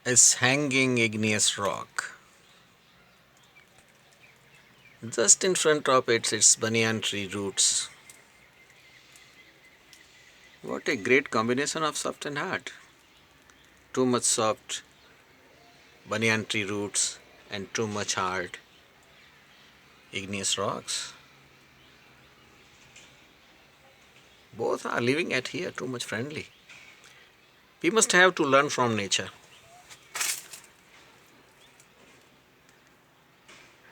is hanging igneous rock. Just in front of its banyan tree roots. What a great combination of soft and hard. Too much soft banyan tree roots and too much hard igneous rocks. Both are living at here too much friendly. We must have to learn from nature.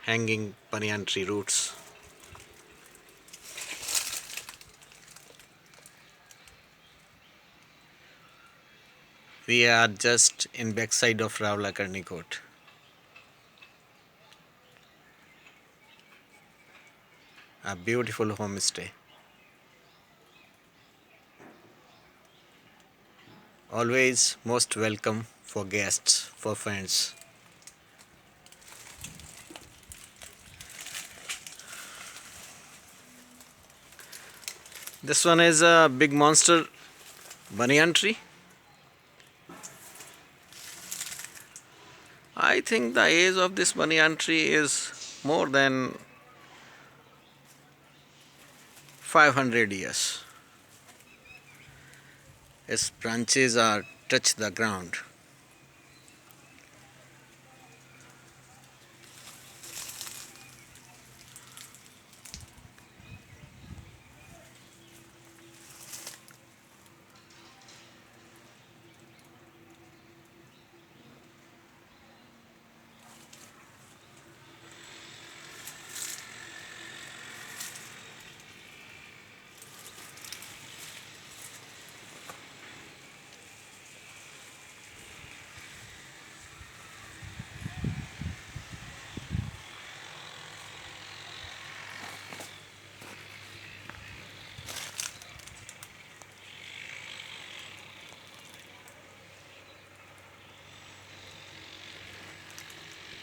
Hanging banyan tree roots. We are just in backside of Ravla Karnikot. A beautiful homestay. Always most welcome for guests, for friends. This one is a big monster banyan tree. I think the age of this banyan tree is more than 500 years. Its branches are touch the ground.